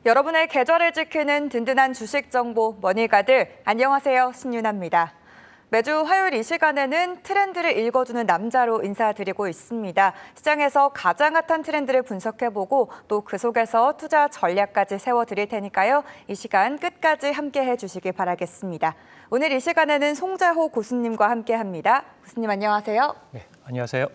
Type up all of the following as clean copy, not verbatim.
여러분의 계절을 지키는 든든한 주식 정보 머니가들, 안녕하세요. 신윤아입니다. 매주 화요일 이 시간에는 트렌드를 읽어주는 남자로 인사드리고 있습니다. 시장에서 가장 핫한 트렌드를 분석해보고 또 그 속에서 투자 전략까지 세워드릴 테니까요. 이 시간 끝까지 함께해 주시기 바라겠습니다. 오늘 이 시간에는 송재호 고수님과 함께합니다. 고수님 안녕하세요. 네, 안녕하세요.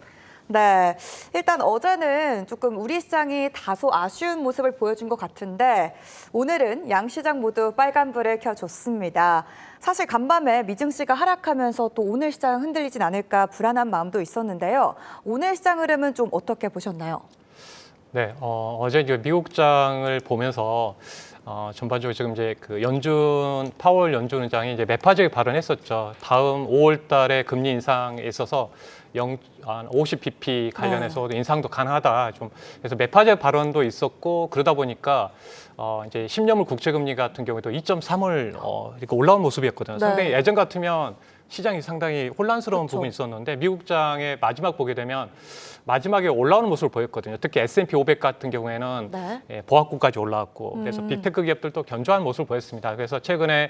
네, 일단 어제는 조금 우리 시장이 다소 아쉬운 모습을 보여준 것 같은데 오늘은 양시장 모두 빨간불을 켜줬습니다. 사실 간밤에 미증시가 하락하면서 또 오늘 시장 흔들리진 않을까 불안한 마음도 있었는데요. 오늘 시장 흐름은 좀 어떻게 보셨나요? 네, 어제 이제 미국장을 보면서 전반적으로 지금 이제 그 파월 연준 의장이 이제 매파적인 발언했었죠. 다음 5월달에 금리 인상에 있어서 50bp 관련해서 인상도 가능하다. 좀 그래서 매파적 발언도 있었고 그러다 보니까 이제 10년물 국채금리 같은 경우에도 2.3을 이렇게 올라온 모습이었거든요. 네. 상당히 예전 같으면 시장이 상당히 혼란스러운 그렇죠. 부분이 있었는데 미국장의 마지막 보게 되면 마지막에 올라오는 모습을 보였거든요. 특히 S&P 500 같은 경우에는 네. 보합구까지 올라왔고 그래서 빅테크 기업들도 견조한 모습을 보였습니다. 그래서 최근에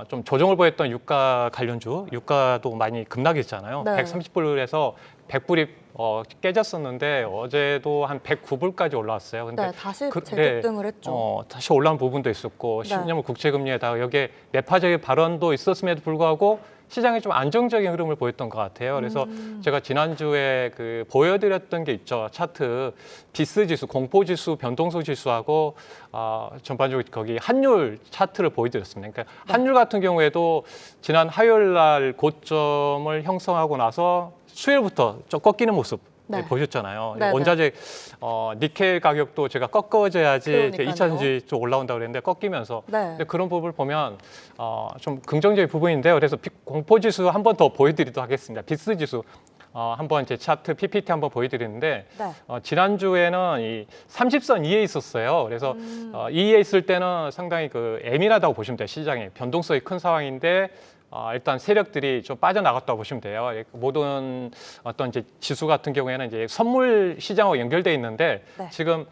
좀 조정을 보였던 유가 관련주, 유가도 많이 급락했잖아요. 네. 130불에서 100불이 깨졌었는데 어제도 한 109불까지 올라왔어요. 근데 네, 다시 재급등을 했죠. 다시 올라온 부분도 있었고 네. 10년물 국채금리에다가 여기에 매파적인 발언도 있었음에도 불구하고 시장이 좀 안정적인 흐름을 보였던 것 같아요. 그래서 제가 지난주에 그 보여드렸던 게 있죠. 차트 비스 지수, 공포 지수, 변동성 지수하고 전반적으로 거기 환율 차트를 보여드렸습니다. 그러니까 환율 같은 경우에도 지난 화요일 날 고점을 형성하고 나서 수요일부터 좀 꺾이는 모습 네. 보셨잖아요. 네네. 원자재 니켈 가격도 제가 꺾어져야지 그러니까요. 2차 전지 좀 올라온다고 그랬는데 꺾이면서 네. 근데 그런 부분을 보면 좀 긍정적인 부분인데요. 그래서 공포 지수 한 번 더 보여드리도록 하겠습니다. 비스 지수 한번 제 차트 PPT 한번 보여드리는데 네. 지난주에는 이 30선 이에 있었어요. 그래서 이에 있을 때는 상당히 그 예민하다고 보시면 돼요. 시장에 변동성이 큰 상황인데 일단 세력들이 좀 빠져나갔다고 보시면 돼요. 모든 어떤 이제 지수 같은 경우에는 이제 선물 시장하고 연결돼 있는데 네. 지금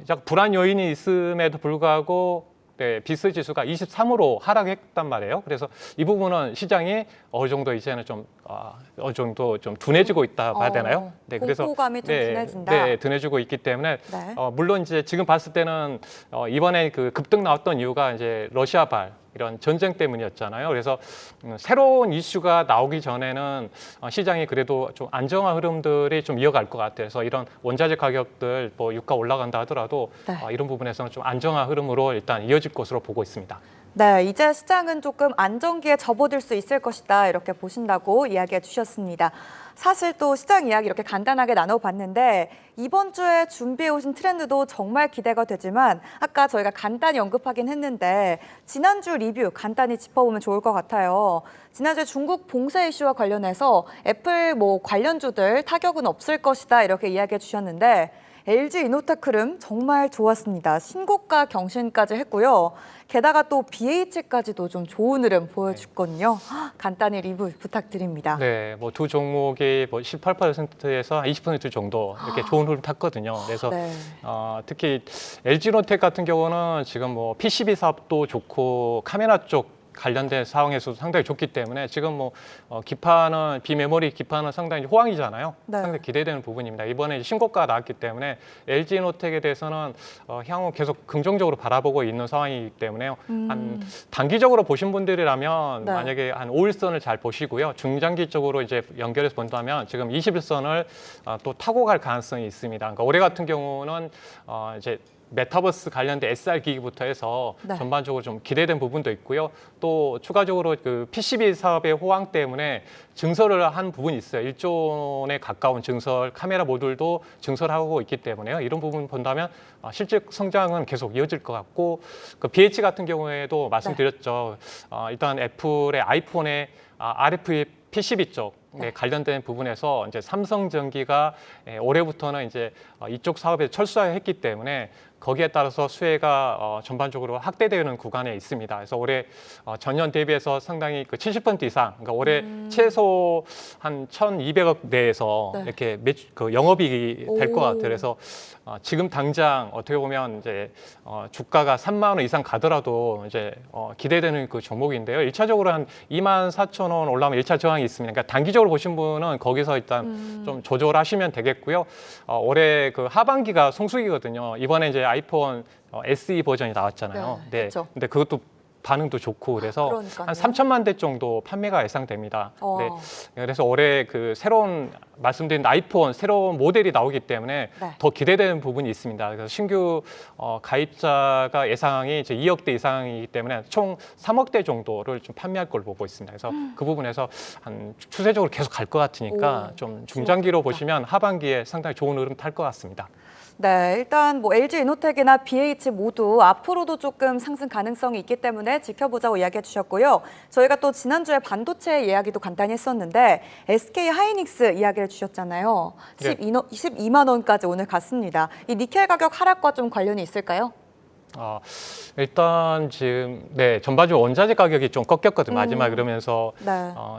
약 불안 요인이 있음에도 불구하고 비스 지수가 23으로 하락했단 말이에요. 그래서 이 부분은 시장이 어느 정도 이제는 좀 어느 정도 좀 둔해지고 있다 봐야 되나요? 네, 공포감이 좀 둔해진다. 네, 둔해지고 있기 때문에 네. 물론 이제 지금 봤을 때는 이번에 그 급등 나왔던 이유가 이제 러시아발 이런 전쟁 때문이었잖아요. 그래서 새로운 이슈가 나오기 전에는 시장이 그래도 좀 안정화 흐름들이 좀 이어갈 것 같아요. 그래서 이런 원자재 가격들 뭐 유가 올라간다 하더라도 네. 이런 부분에서는 좀 안정화 흐름으로 일단 이어질 것으로 보고 있습니다. 네, 이제 시장은 조금 안정기에 접어들 수 있을 것이다 이렇게 보신다고 이야기해 주셨습니다. 사실 또 시장 이야기 이렇게 간단하게 나눠봤는데 이번 주에 준비해 오신 트렌드도 정말 기대가 되지만 아까 저희가 간단히 언급하긴 했는데 지난주 리뷰 간단히 짚어보면 좋을 것 같아요. 지난주에 중국 봉쇄 이슈와 관련해서 애플 관련주들 타격은 없을 것이다 이렇게 이야기해 주셨는데 LG 이노텍 흐름 정말 좋았습니다. 신고가 경신까지 했고요. 게다가 또 BH까지도 좀 좋은 흐름 보여줬거든요. 간단히 리뷰 부탁드립니다. 네, 뭐 두 종목이 뭐 18%에서 20% 정도 이렇게 좋은 흐름 탔거든요. 그래서 네. 특히 LG노텍 같은 경우는 지금 뭐 PCB 사업도 좋고 카메라 쪽 관련된 상황에서도 상당히 좋기 때문에 지금 뭐 기판은 비메모리 기판은 상당히 호황이잖아요. 네. 상당히 기대되는 부분입니다. 이번에 신고가가 나왔기 때문에 LG노텍에 대해서는 향후 계속 긍정적으로 바라보고 있는 상황이기 때문에 한 단기적으로 보신 분들이라면 네. 만약에 한 5일선을 잘 보시고요. 중장기적으로 이제 연결해서 본다면 지금 21선을 또 타고 갈 가능성이 있습니다. 그러니까 올해 같은 경우는 이제 메타버스 관련된 SR 기기부터 해서 네. 전반적으로 좀 기대된 부분도 있고요. 또 추가적으로 그 PCB 사업의 호황 때문에 증설을 한 부분이 있어요. 1조 원에 가까운 증설, 카메라 모듈도 증설하고 있기 때문에요. 이런 부분 본다면 실질 성장은 계속 이어질 것 같고 그 BH 같은 경우에도 말씀드렸죠. 일단 애플의 아이폰의 RF PCB 쪽 관련된 부분에서 이제 삼성전기가 올해부터는 이제 이쪽 사업에 철수했기 때문에 거기에 따라서 수혜가 전반적으로 확대되는 구간에 있습니다. 그래서 올해 전년 대비해서 상당히 그 70% 이상, 그러니까 올해 최소 한 1,200억 내에서 네. 이렇게 그 영업이익이 될 것 오. 같아요. 그래서 지금 당장 어떻게 보면 이제 주가가 3만 원 이상 가더라도 이제 기대되는 그 종목인데요. 1차적으로 한 24,000원 올라오면 1차 저항이 있습니다. 그러니까 단기적으로 보신 분은 거기서 일단 좀 조절하시면 되겠고요. 올해 그 하반기가 성수기거든요. 이번에 이제 아이폰 SE 버전이 나왔잖아요. 네, 그렇죠. 근데 그것도 반응도 좋고 그래서 그러니까요. 한 3천만 대 정도 판매가 예상됩니다. 네. 어. 그래서 올해 그 새로운 말씀드린 아이폰 새로운 모델이 나오기 때문에 네. 더 기대되는 부분이 있습니다. 그래서 신규 가입자가 예상이 이제 2억 대 이상이기 때문에 총 3억 대 정도를 좀 판매할 걸 보고 있습니다. 그래서 그 부분에서 한 추세적으로 계속 갈 것 같으니까 오, 좀 중장기로 좋다. 보시면 하반기에 상당히 좋은 흐름 탈 것 같습니다. 네, 일단 뭐 LG 이노텍이나 BH 모두 앞으로도 조금 상승 가능성이 있기 때문에 지켜보자고 이야기해 주셨고요. 저희가 또 지난주에 반도체 이야기도 간단히 했었는데 SK 하이닉스 이야기를 주셨잖아요. 네. 12만 원까지 오늘 갔습니다. 이 니켈 가격 하락과 좀 관련이 있을까요? 일단 지금 전반적으로 원자재 가격이 좀 꺾였거든요. 마지막에 그러면서 네.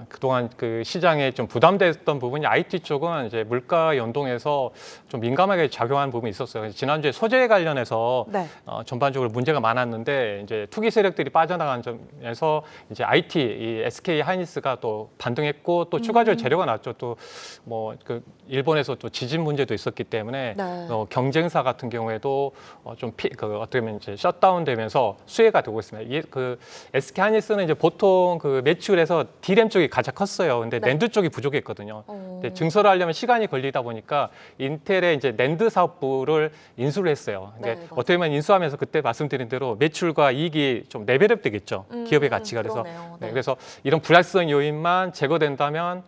그동안 그 시장에 좀 부담됐던 부분이 IT 쪽은 이제 물가 연동해서 좀 민감하게 작용한 부분이 있었어요. 그래서 지난주에 소재 관련해서 네. 전반적으로 문제가 많았는데 이제 투기 세력들이 빠져나간 점에서 이제 IT 이 SK 하이닉스가 또 반등했고 또 추가적으로 재료가 나왔죠. 또 뭐 그 일본에서 또 지진 문제도 있었기 때문에 네. 경쟁사 같은 경우에도 어떻게 보면 이제 셧다운되면서 수혜가 되고 있습니다. 그 SK 하이닉스는 이제 보통 그 매출에서 D램 쪽이 가장 컸어요. 근데 네. 낸드 쪽이 부족했거든요. 오. 근데 증설을 하려면 시간이 걸리다 보니까 인텔의 이제 낸드 사업부를 인수를 했어요. 근데 네, 맞아요. 어떻게 보면 인수하면서 그때 말씀드린 대로 매출과 이익이 좀 레벨업 되겠죠. 기업의 가치가 그래서 그러네요. 네. 그래서 이런 불확실성 요인만 제거된다면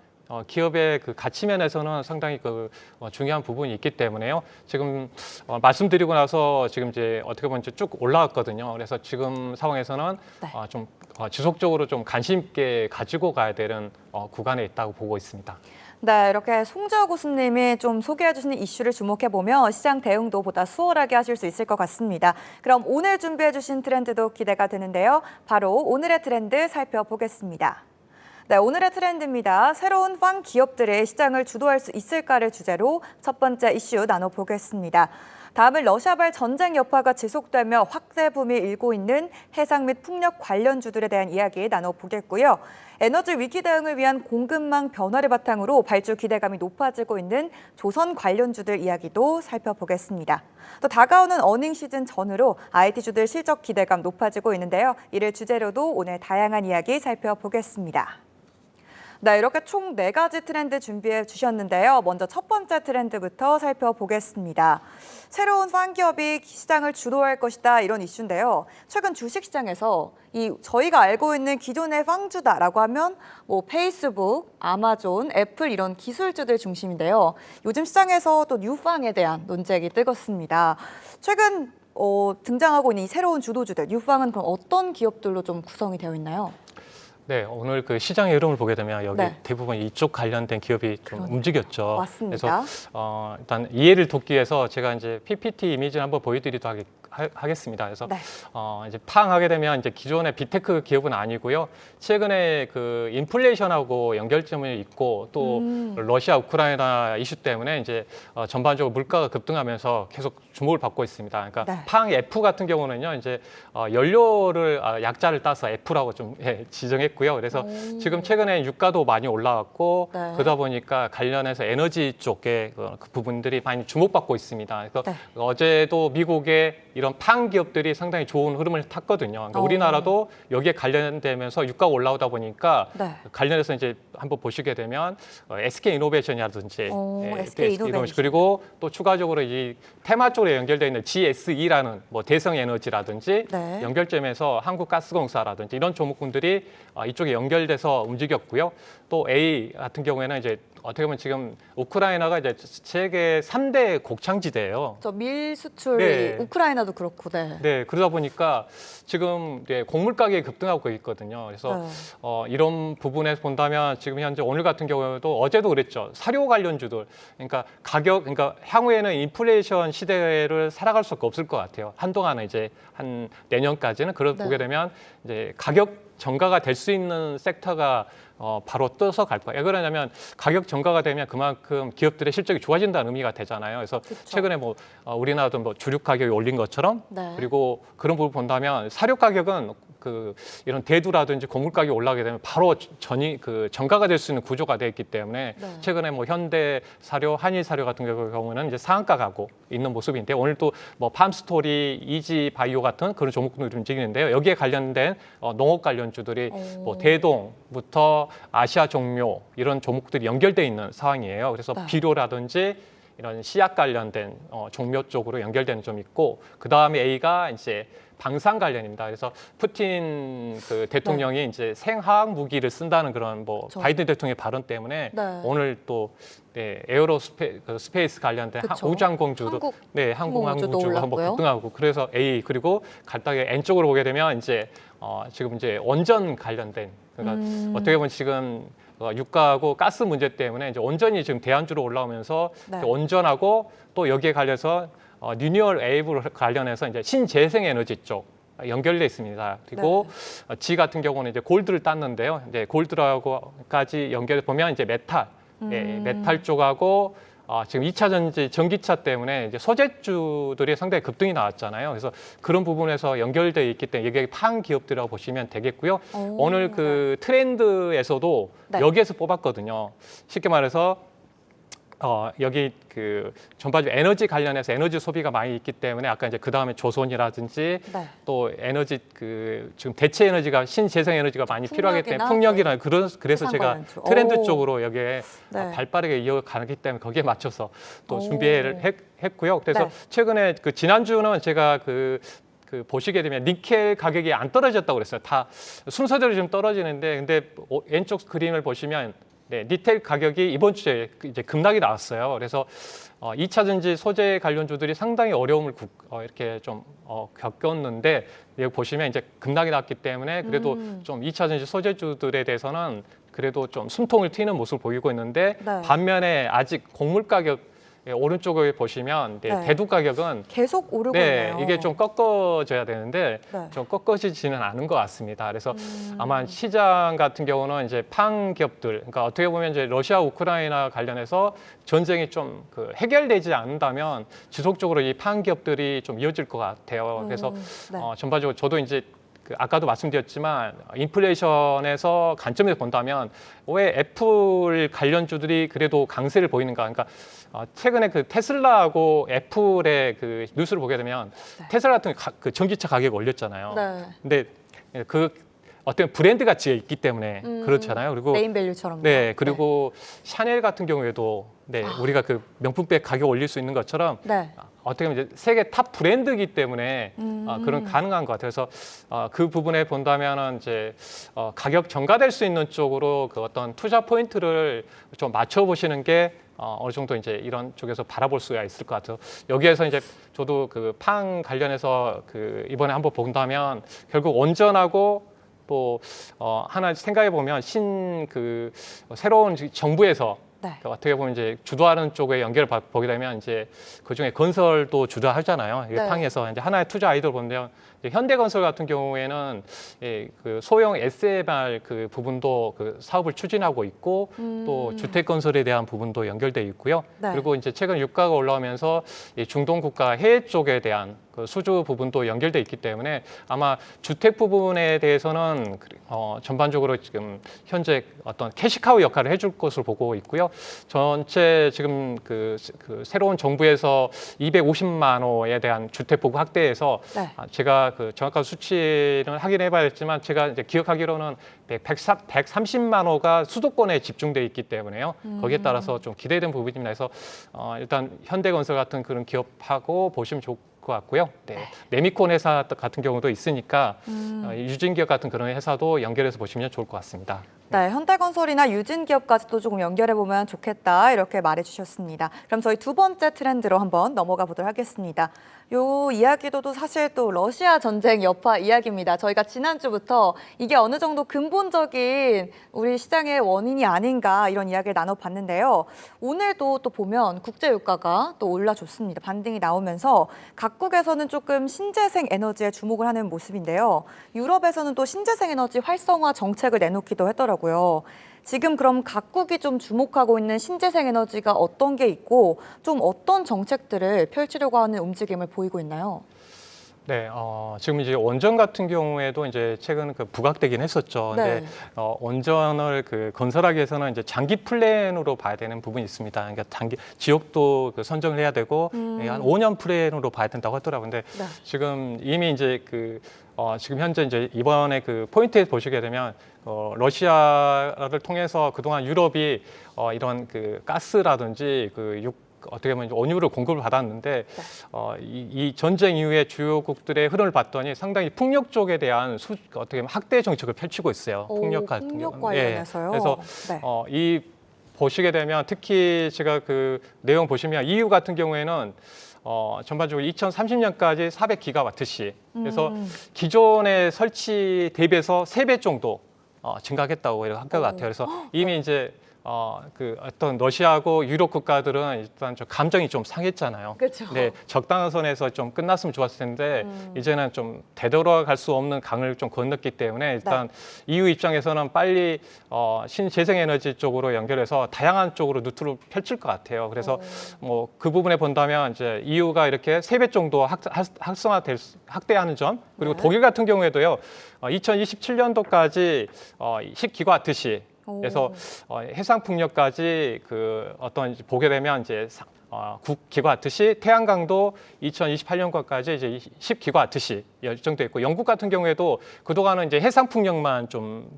기업의 그 가치 면에서는 상당히 그 중요한 부분이 있기 때문에요. 지금 말씀드리고 나서 지금 이제 어떻게 보면 이제 쭉 올라왔거든요. 그래서 지금 상황에서는 네. 좀 지속적으로 좀 관심 있게 가지고 가야 되는 구간에 있다고 보고 있습니다. 네, 이렇게 송지호 교수님이 좀 소개해 주시는 이슈를 주목해 보면 시장 대응도 보다 수월하게 하실 수 있을 것 같습니다. 그럼 오늘 준비해 주신 트렌드도 기대가 되는데요. 바로 오늘의 트렌드 살펴보겠습니다. 네, 오늘의 트렌드입니다. 새로운 빵 기업들이 시장을 주도할 수 있을까를 주제로 첫 번째 이슈 나눠보겠습니다. 다음은 러시아발 전쟁 여파가 지속되며 확대 붐이 일고 있는 해상 및 풍력 관련주들에 대한 이야기 나눠보겠고요. 에너지 위기 대응을 위한 공급망 변화를 바탕으로 발주 기대감이 높아지고 있는 조선 관련주들 이야기도 살펴보겠습니다. 또 다가오는 어닝 시즌 전후로 IT주들 실적 기대감 높아지고 있는데요. 이를 주제로도 오늘 다양한 이야기 살펴보겠습니다. 네, 이렇게 총 4가지 트렌드 준비해 주셨는데요. 먼저 첫 번째 트렌드부터 살펴보겠습니다. 새로운 빵 기업이 시장을 주도할 것이다 이런 이슈인데요. 최근 주식시장에서 저희가 알고 있는 기존의 빵주다라고 하면 뭐 페이스북, 아마존, 애플 이런 기술주들 중심인데요. 요즘 시장에서 또 뉴빵에 대한 논쟁이 뜨겁습니다. 최근 등장하고 있는 이 새로운 주도주들, 뉴빵은 그럼 어떤 기업들로 좀 구성이 되어 있나요? 네, 오늘 그 시장의 흐름을 보게 되면 여기 네. 대부분 이쪽 관련된 기업이 좀 그러네요. 움직였죠. 맞습니다. 그래서 일단 이해를 돕기 위해서 제가 이제 PPT 이미지를 한번 보여드리도록 하겠습니다. 그래서 네. 이제 파악하게 되면 이제 기존의 빅테크 기업은 아니고요. 최근에 그 인플레이션하고 연결점이 있고 또 러시아 우크라이나 이슈 때문에 이제 전반적으로 물가가 급등하면서 계속 주목을 받고 있습니다. 그러니까 네. 팡 F 같은 경우는요, 이제 연료를 약자를 따서 F라고 좀 지정했고요. 그래서 지금 최근에 유가도 많이 올라왔고 네. 그러다 보니까 관련해서 에너지 쪽에 그 부분들이 많이 주목받고 있습니다. 그래서 네. 어제도 미국의 이런 팡 기업들이 상당히 좋은 흐름을 탔거든요. 그러니까 우리나라도 여기에 관련되면서 유가가 올라오다 보니까 네. 관련해서 이제 한번 보시게 되면 SK 이노베이션이라든지 SK 이노베이션. 그리고 또 추가적으로 이 테마 쪽으로 연결되어 있는 GSE라는 뭐 대성 에너지라든지 네. 연결점에서 한국가스공사라든지 이런 종목군들이 이쪽에 연결돼서 움직였고요. 또 A 같은 경우에는 이제 어떻게 보면 지금 우크라이나가 이제 세계 3대 곡창지대예요. 저 밀 수출이 네. 우크라이나도 그렇고, 네. 네, 그러다 보니까 지금 이제 곡물 가격이 급등하고 있거든요. 그래서 네. 이런 부분에서 본다면 지금 현재 오늘 같은 경우에도 어제도 그랬죠. 사료 관련주들, 그러니까 그러니까 향후에는 인플레이션 시대를 살아갈 수가 없을 것 같아요. 한동안은 이제 한 내년까지는 그걸 네. 보게 되면 이제 가격 전가가 될 수 있는 섹터가 바로 떠서 갈 거예요. 왜 그러냐면 가격 전가가 되면 그만큼 기업들의 실적이 좋아진다는 의미가 되잖아요. 그래서 그쵸. 최근에 뭐 우리나라도 뭐 주류 가격이 올린 것처럼 네. 그리고 그런 부분 본다면 사료 가격은 이런 대두라든지 곡물 가격이 올라가게 되면 바로 전가가 될 수 있는 구조가 돼 있기 때문에 네. 최근에 뭐 현대 사료, 한일 사료 같은 경우는 이제 상한가 가고 있는 모습인데 오늘 또 뭐 팜스토리, 이지 바이오 같은 그런 종목들이 움직이는데요. 여기에 관련된 농업 관련주들이 뭐 대동부터 아시아 종묘 이런 종목들이 연결돼 있는 상황이에요. 그래서 네. 비료라든지 이런 씨앗 관련된 종묘 쪽으로 연결되는 점 있고 그 다음에 A가 이제 방산 관련입니다. 그래서 푸틴 그 대통령이 이제 생화학 무기를 쓴다는 그런 뭐 그쵸. 바이든 대통령의 발언 때문에 네. 오늘 또 에어로스페이스 관련된 그쵸. 우주항공주도 항공우주도 항공우주가 한번 올랐고요. 급등하고 그래서 A 그리고 간단하게 N 쪽으로 보게 되면 이제 지금 이제 원전 관련된 그러니까 어떻게 보면 지금 유가하고 가스 문제 때문에 이제 원전이 지금 대안주로 올라오면서 네. 원전하고 또 여기에 관련해서 리뉴얼 에이블 관련해서 이제 신재생 에너지 쪽 연결돼 있습니다. 그리고 G 같은 경우는 이제 골드를 땄는데요. 이제 골드라고까지 연결해 보면 이제 메탈, 메탈 쪽하고 지금 2차 전지 전기차 때문에 이제 소재주들이 상당히 급등이 나왔잖아요. 그래서 그런 부분에서 연결돼 있기 때문에 이게 판 기업들이라고 보시면 되겠고요. 오늘 그 트렌드에서도 네. 여기에서 뽑았거든요. 쉽게 말해서 여기 그 전반적으로 에너지 관련해서 에너지 소비가 많이 있기 때문에 아까 이제 그 다음에 조선이라든지 네. 또 에너지 지금 대체 에너지가 신재생 에너지가 많이 필요하기 때문에 풍력이나 그래서 해상 제가 관련주. 트렌드 오. 쪽으로 여기에 네. 발빠르게 이어가기 때문에 거기에 맞춰서 또 오. 준비를 했고요. 그래서 네. 최근에 그 지난주는 제가 그 보시게 되면 니켈 가격이 안 떨어졌다고 그랬어요. 다 순서대로 좀 떨어지는데 근데 왼쪽 그림을 보시면 니켈 가격이 이번 주에 이제 급락이 나왔어요. 그래서 2차 전지 소재 관련주들이 상당히 어려움을 이렇게 좀 겪었는데 여기 보시면 이제 급락이 났기 때문에 그래도 좀 2차 전지 소재주들에 대해서는 그래도 좀 숨통을 트이는 모습을 보이고 있는데 네. 반면에 아직 곡물 가격 오른쪽에 보시면 네. 대두 가격은 계속 오르고 있네요. 이게 좀 꺾어져야 되는데 네. 좀 꺾어지지는 않은 것 같습니다. 그래서 아마 시장 같은 경우는 이제 판 기업들, 그러니까 어떻게 보면 이제 러시아 우크라이나 관련해서 전쟁이 좀 해결되지 않는다면 지속적으로 이 판 기업들이 좀 이어질 것 같아요. 그래서 네. 전반적으로 저도 이제 아까도 말씀드렸지만 인플레이션에서 관점에서 본다면 왜 애플 관련주들이 그래도 강세를 보이는가? 그러니까 최근에 그 테슬라하고 애플의 그 뉴스를 보게 되면 테슬라 같은 그 전기차 가격이 올렸잖아요. 네. 근데 그 어떤 브랜드 가치가 있기 때문에 그렇잖아요. 그리고 네임밸류처럼. 그리고 샤넬 같은 경우에도 우리가 그 명품백 가격 올릴 수 있는 것처럼 어떻게 보면 이제 세계 탑 브랜드이기 때문에 그런 가능한 것 같아요. 그래서 그 부분에 본다면은 이제 가격 전가될 수 있는 쪽으로 그 어떤 투자 포인트를 좀 맞춰 보시는 게 어느 정도 이제 이런 쪽에서 바라볼 수가 있을 것 같아요. 여기에서 이제 저도 그 팡 관련해서 그 이번에 한번 본다면 결국 원전하고 또 하나 생각해 보면 새로운 정부에서 어떻게 보면 이제 주도하는 쪽에 연결을 보게 되면 이제 그 중에 건설도 주도하잖아요. 이게 팡에서 이제 하나의 투자 아이디어를 보면 현대건설 같은 경우에는 그 소형 SMR 그 부분도 그 사업을 추진하고 있고 또 주택 건설에 대한 부분도 연결돼 있고요. 그리고 이제 최근 유가가 올라오면서 이 중동 국가 해외 쪽에 대한 그 수주 부분도 연결돼 있기 때문에 아마 주택 부분에 대해서는 전반적으로 지금 현재 어떤 캐시카우 역할을 해줄 것으로 보고 있고요. 전체 지금 그 새로운 정부에서 250만 호에 대한 주택 보급 확대해서 제가 그 정확한 수치는 확인해봐야겠지만 제가 이제 기억하기로는 130만 호가 수도권에 집중돼 있기 때문에요. 거기에 따라서 좀 기대된 부분입니다. 그래서 일단 현대건설 같은 그런 기업하고 보시면 좋을 것 같고요. 네미콘 회사 같은 경우도 있으니까 유진기업 같은 그런 회사도 연결해서 보시면 좋을 것 같습니다. 네, 현대건설이나 유진기업까지도 조금 연결해보면 좋겠다 이렇게 말해주셨습니다. 그럼 저희 두 번째 트렌드로 한번 넘어가 보도록 하겠습니다. 요 이야기도 사실 또 러시아 전쟁 여파 이야기입니다. 저희가 지난주부터 이게 어느 정도 근본적인 우리 시장의 원인이 아닌가 이런 이야기를 나눠봤는데요. 오늘도 또 보면 국제유가가 또 올라줬습니다. 반등이 나오면서 각국에서는 조금 신재생 에너지에 주목을 하는 모습인데요. 유럽에서는 또 신재생 에너지 활성화 정책을 내놓기도 했더라고요. 지금 그럼 각국이 좀 주목하고 있는 신재생 에너지가 어떤 게 있고 좀 어떤 정책들을 펼치려고 하는 움직임을 보이고 있나요? 네, 지금 이제 원전 같은 경우에도 이제 최근 부각되긴 했었죠. 네. 근데 원전을 건설하기 위해서는 이제 장기 플랜으로 봐야 되는 부분이 있습니다. 그러니까 지역도 선정을 해야 되고 한 5년 플랜으로 봐야 된다고 하더라고요. 근데 네. 지금 이미 이제 지금 현재 이제 이번에 포인트에 보시게 되면 러시아를 통해서 그동안 유럽이 이런 가스라든지 어떻게 보면 원유를 공급을 받았는데 이 전쟁 이후에 주요국들의 흐름을 봤더니 상당히 풍력 쪽에 대한 어떻게 보면 학대 정책을 펼치고 있어요. 풍력 같은 풍력 경우는. 관련해서요. 그래서 네. 이 보시게 되면 특히 제가 내용 보시면 EU 같은 경우에는 전반적으로 2030년까지 400기가와트시. 그래서 기존의 설치 대비해서 3배 정도 증가하겠다고 할 것 같아요. 그래서 이미 이제 어떤 러시아하고 유럽 국가들은 일단 좀 감정이 좀 상했잖아요. 그렇죠. 네, 적당한 선에서 좀 끝났으면 좋았을 텐데 이제는 좀 되돌아갈 수 없는 강을 좀 건넜기 때문에 일단 EU 입장에서는 빨리 신재생에너지 쪽으로 연결해서 다양한 쪽으로 루트를 펼칠 것 같아요. 그래서 뭐 그 부분에 본다면 이제 EU가 이렇게 3배 정도 확대하는 점, 그리고 네. 독일 같은 경우에도요 2027년도까지 10기가와트시 그래서 해상 풍력까지 어떤 보게 되면 이제 9기가와트시, 태양광도 2028년까지 이제 10기가와트시 예정돼 있고, 영국 같은 경우에도 그동안은 이제 해상 풍력만 좀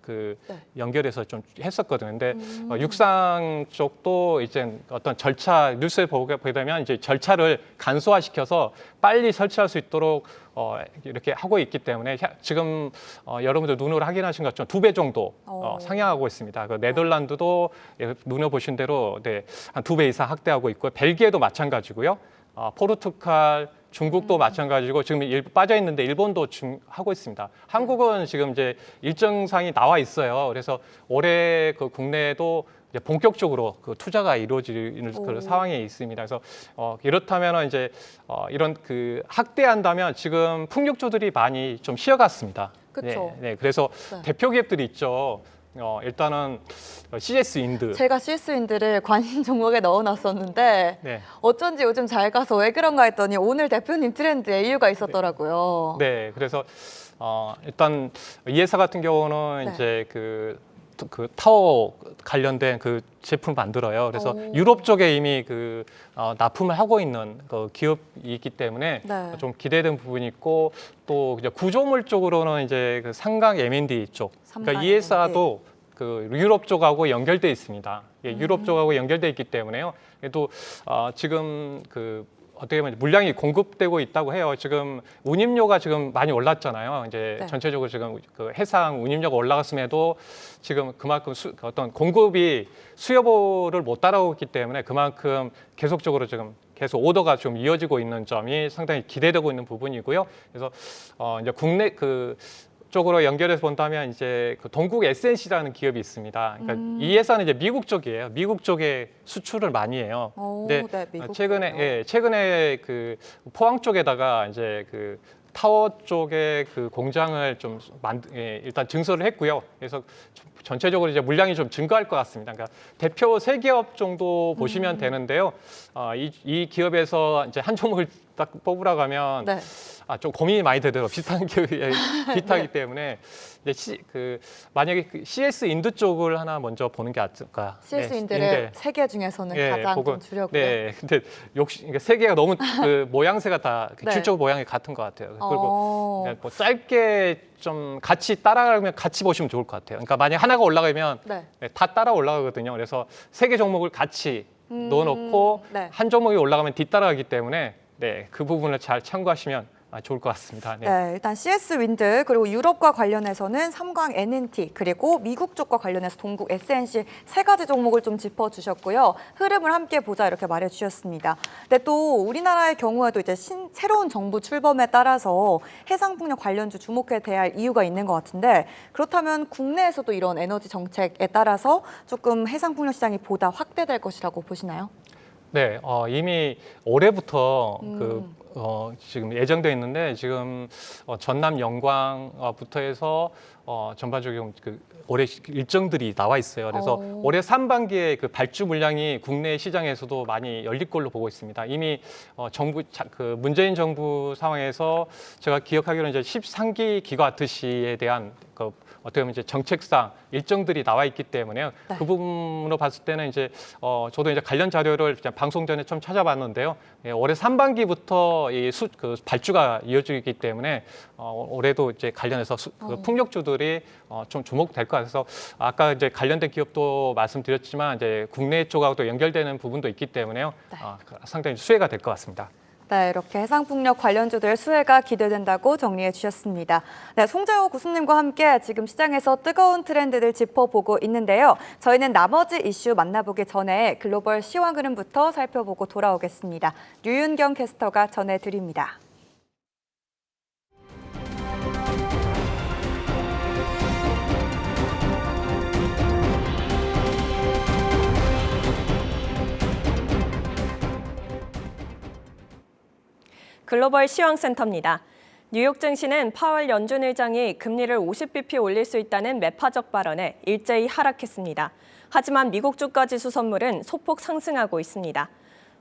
연결해서 좀 했었거든요. 근데 육상 쪽도 이제 어떤 절차 뉴스에 보게 되면 이제 절차를 간소화시켜서 빨리 설치할 수 있도록 이렇게 하고 있기 때문에 지금 여러분들 눈으로 확인하신 것처럼 2배 정도 상향하고 있습니다. 네덜란드도 눈에 보신 대로 한 2배 이상 확대하고 있고, 벨기에도 마찬가지고요. 포르투갈, 중국도 마찬가지고 지금 일부 빠져 있는데 일본도 하고 있습니다. 한국은 지금 이제 일정상이 나와 있어요. 그래서 올해 국내에도 이제 본격적으로 투자가 이루어지는 그런 상황에 있습니다. 그래서 이렇다면 이제 이런 확대한다면 지금 풍력주들이 많이 좀 쉬어갔습니다. 그렇죠. 네, 그래서 대표 기업들이 있죠. 일단은 CS 인드. 제가 CS인들을 관심 종목에 넣어놨었는데 네. 어쩐지 요즘 잘 가서 왜 그런가 했더니 오늘 대표님 트렌드에 이유가 있었더라고요. 네, 그래서 일단 이 회사 같은 경우는 이제 타워 관련된 제품을 만들어요. 그래서 유럽 쪽에 이미 납품을 하고 있는 기업이기 때문에 좀 기대된 부분이 있고, 또 이제 구조물 쪽으로는 이제 삼강 M&D 쪽. 그러니까 이 회사도 유럽 쪽하고 연결돼 있습니다. 유럽 쪽하고 연결돼 있기 때문에요. 또 지금 어떻게 보면 물량이 공급되고 있다고 해요. 지금 운임료가 지금 많이 올랐잖아요. 이제 전체적으로 지금 해상 운임료가 올라갔음에도 지금 그만큼 어떤 공급이 수요를 못 따라오고 있기 때문에 그만큼 계속적으로 지금 계속 오더가 좀 이어지고 있는 점이 상당히 기대되고 있는 부분이고요. 그래서 이제 국내 쪽으로 연결해서 본다면 이제 동국 SNC라는 기업이 있습니다. 그러니까 이 회사는 이제 미국 쪽이에요. 미국 쪽에 수출을 많이 해요. 근데 미국 최근에 포항 쪽에다가 이제 타워 쪽에 공장을 좀 일단 증설을 했고요. 그래서 전체적으로 이제 물량이 좀 증가할 것 같습니다. 그러니까 대표 3기업 정도 보시면 되는데요. 이 기업에서 이제 한 종목을 딱 뽑으라고 하면 좀 고민이 많이 되더라고요. 비슷한 기업이 비슷하기 때문에 이제 만약에 CS 인드 쪽을 하나 먼저 보는 게 어떨까. CS 인드를 3개 중에서는 가장 좀 주려고요. 네, 근데 역시 세 개가 너무 모양새가 다 질적 모양이 같은 것 같아요. 그리고 뭐 짧게 좀 같이 따라가면 같이 보시면 좋을 것 같아요. 그러니까 만약 하나가 올라가면 다 따라 올라가거든요. 그래서 3개 종목을 같이 넣어놓고 한 종목이 올라가면 뒤따라가기 때문에 그 부분을 잘 참고하시면 좋을 것 같습니다. 네. 네, 일단 CS 윈드 그리고 유럽과 관련해서는 삼광 NNT 그리고 미국 쪽과 관련해서 동국 SNC 세 가지 종목을 좀 짚어주셨고요. 흐름을 함께 보자 이렇게 말해주셨습니다. 근데 또 우리나라의 경우에도 이제 새로운 정부 출범에 따라서 해상풍력 관련주 주목해야 할 이유가 있는 것 같은데 그렇다면 국내에서도 이런 에너지 정책에 따라서 조금 해상풍력 시장이 보다 확대될 것이라고 보시나요? 네, 이미 올해부터 지금 예정돼 있는데 지금 전남 영광부터 해서 전반적으로 올해 일정들이 나와 있어요. 그래서 올해 상반기에 그 발주 물량이 국내 시장에서도 많이 열릴 걸로 보고 있습니다. 이미 문재인 정부 상황에서 제가 기억하기로는 이제 13기 기가와트시에 대한 어떻게 보면 이제 정책상 일정들이 나와 있기 때문에요. 네. 그 부분으로 봤을 때는 이제 저도 이제 관련 자료를 그냥 방송 전에 좀 찾아봤는데요. 올해 상반기부터 그 발주가 이어지기 때문에 올해도 이제 관련해서 그 풍력주들이 좀 주목될 것 같아서 아까 이제 관련된 기업도 말씀드렸지만 이제 국내 쪽하고도 연결되는 부분도 있기 때문에요. 네. 상당히 수혜가 될 것 같습니다. 네, 이렇게 해상풍력 관련주들 수혜가 기대된다고 정리해 주셨습니다. 네, 송재호 교수님과 함께 지금 시장에서 뜨거운 트렌드들 짚어보고 있는데요. 저희는 나머지 이슈 만나보기 전에 글로벌 시황 흐름부터 살펴보고 돌아오겠습니다. 류윤경 캐스터가 전해드립니다. 글로벌 시황센터입니다. 뉴욕 증시는 파월 연준 의장이 금리를 50bp 올릴 수 있다는 매파적 발언에 일제히 하락했습니다. 하지만 미국 주가 지수 선물은 소폭 상승하고 있습니다.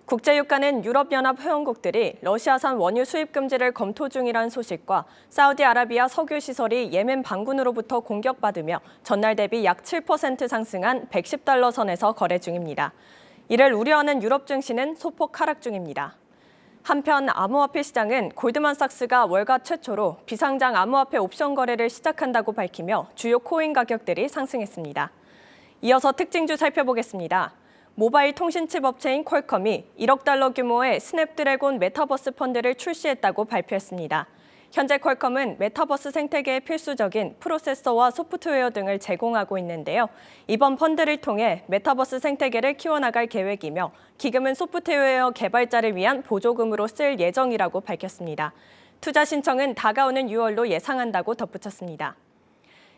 국제유가는 유럽연합 회원국들이 러시아산 원유 수입 금지를 검토 중이라는 소식과 사우디아라비아 석유 시설이 예멘 반군으로부터 공격받으며 전날 대비 약 7% 상승한 110달러 선에서 거래 중입니다. 이를 우려하는 유럽 증시는 소폭 하락 중입니다. 한편 암호화폐 시장은 골드만삭스가 월가 최초로 비상장 암호화폐 옵션 거래를 시작한다고 밝히며 주요 코인 가격들이 상승했습니다. 이어서 특징주 살펴보겠습니다. 모바일 통신칩 업체인 퀄컴이 1억 달러 규모의 스냅드래곤 메타버스 펀드를 출시했다고 발표했습니다. 현재 퀄컴은 메타버스 생태계에 필수적인 프로세서와 소프트웨어 등을 제공하고 있는데요. 이번 펀드를 통해 메타버스 생태계를 키워나갈 계획이며 기금은 소프트웨어 개발자를 위한 보조금으로 쓸 예정이라고 밝혔습니다. 투자 신청은 다가오는 6월로 예상한다고 덧붙였습니다.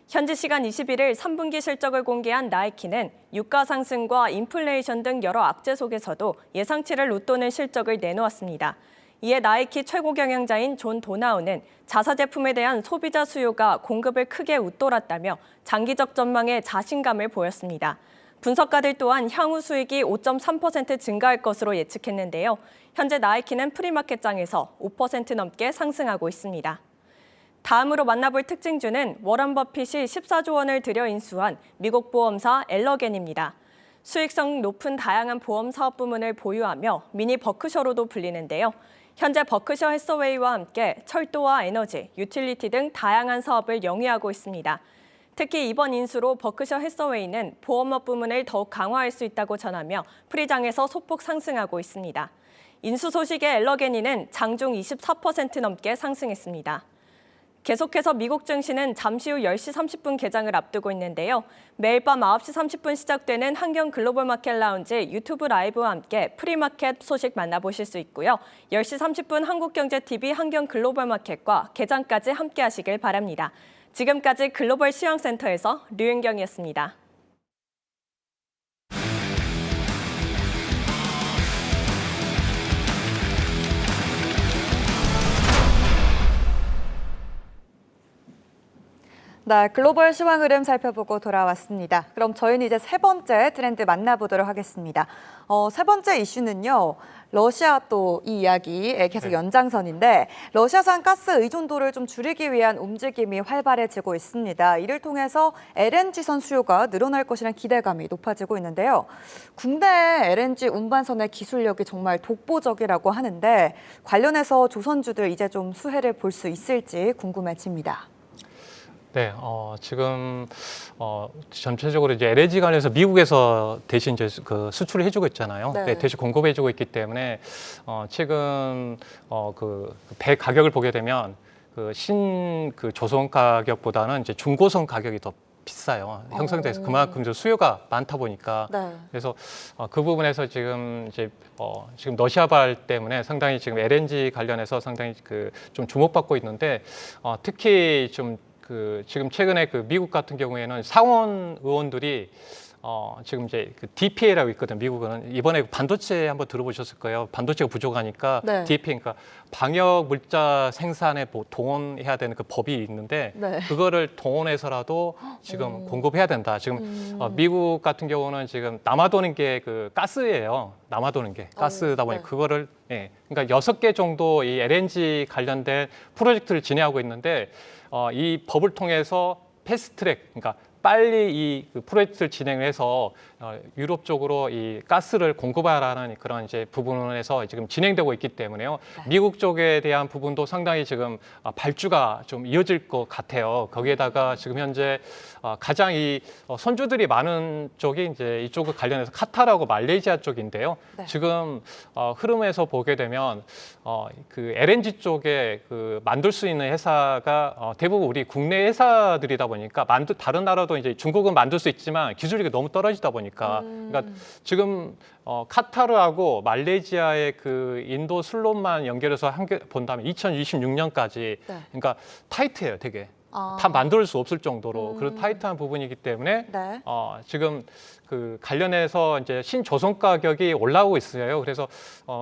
현지 시간 21일 3분기 실적을 공개한 나이키는 유가 상승과 인플레이션 등 여러 악재 속에서도 예상치를 웃도는 실적을 내놓았습니다. 이에 나이키 최고 경영자인 존 도나우는 자사 제품에 대한 소비자 수요가 공급을 크게 웃돌았다며 장기적 전망에 자신감을 보였습니다. 분석가들 또한 향후 수익이 5.3% 증가할 것으로 예측했는데요. 현재 나이키는 프리마켓장에서 5% 넘게 상승하고 있습니다. 다음으로 만나볼 특징주는 워런 버핏이 14조 원을 들여 인수한 미국 보험사 엘러겐입니다. 수익성 높은 다양한 보험 사업 부문을 보유하며 미니 버크셔로도 불리는데요. 현재 버크셔 해서웨이와 함께 철도와 에너지, 유틸리티 등 다양한 사업을 영위하고 있습니다. 특히 이번 인수로 버크셔 해서웨이는 보험업 부문을 더욱 강화할 수 있다고 전하며 프리장에서 소폭 상승하고 있습니다. 인수 소식에 엘러게니는 장중 24% 넘게 상승했습니다. 계속해서 미국 증시는 잠시 후 10시 30분 개장을 앞두고 있는데요. 매일 밤 9시 30분 시작되는 한경 글로벌 마켓 라운지 유튜브 라이브와 함께 프리마켓 소식 만나보실 수 있고요. 10시 30분 한국경제TV 한경 글로벌 마켓과 개장까지 함께 하시길 바랍니다. 지금까지 글로벌 시황센터에서 류은경이었습니다. 네, 글로벌 시황 흐름 살펴보고 돌아왔습니다. 그럼 저희는 이제 세 번째 트렌드 만나보도록 하겠습니다. 세 번째 이슈는요. 러시아 또 이 이야기의 계속 연장선인데 러시아산 가스 의존도를 좀 줄이기 위한 움직임이 활발해지고 있습니다. 이를 통해서 LNG선 수요가 늘어날 것이라는 기대감이 높아지고 있는데요. 국내 LNG 운반선의 기술력이 정말 독보적이라고 하는데 관련해서 조선주들 이제 좀 수혜를 볼 수 있을지 궁금해집니다. 네, 지금 전체적으로 이제 LNG 관련해서 미국에서 대신 이제 그 수출을 해주고 있잖아요. 네. 네, 대신 공급해주고 있기 때문에 최근 그 배 가격을 보게 되면 그 조선 가격보다는 이제 중고선 가격이 더 비싸요. 형성돼서 그만큼 좀 수요가 많다 보니까. 네. 그래서 그 부분에서 지금 이제 지금 러시아발 때문에 상당히 지금 LNG 관련해서 상당히 좀 주목받고 있는데 특히 좀 지금 최근에 미국 같은 경우에는 상원 의원들이 지금 이제 DPA라고 있거든. 미국은 이번에 반도체 한번 들어보셨을 거예요. 반도체가 부족하니까 네. DPA, 그러니까 방역 물자 생산에 동원해야 되는 그 법이 있는데 네. 그거를 동원해서라도 지금 공급해야 된다. 지금 미국 같은 경우는 지금 남아도는 게 가스예요. 남아도는 게 가스다 보니 네. 그거를 그러니까 6개 정도 이 LNG 관련된 프로젝트를 진행하고 있는데 이 법을 통해서 패스트트랙, 그러니까 빨리 이 프로젝트를 진행해서 유럽 쪽으로 이 가스를 공급하라는 그런 이제 부분에서 지금 진행되고 있기 때문에요. 미국 쪽에 대한 부분도 상당히 지금 발주가 좀 이어질 것 같아요. 거기에다가 지금 현재 가장 이 선주들이 많은 쪽이 이제 이쪽과 관련해서 카타르하고 말레이시아 쪽인데요. 네. 지금 흐름에서 보게 되면 LNG 쪽에 만들 수 있는 회사가 대부분 우리 국내 회사들이다 보니까 다른 나라도 이제 중국은 만들 수 있지만 기술력이 너무 떨어지다 보니까 그러니까 지금 카타르하고 말레이시아의 인도 슬롯만 연결해서 본다면 2026년까지 네. 그러니까 타이트해요, 되게. 다 만들 수 없을 정도로 그런 타이트한 부분이기 때문에 네. 지금 관련해서 이제 신조선 가격이 올라오고 있어요. 그래서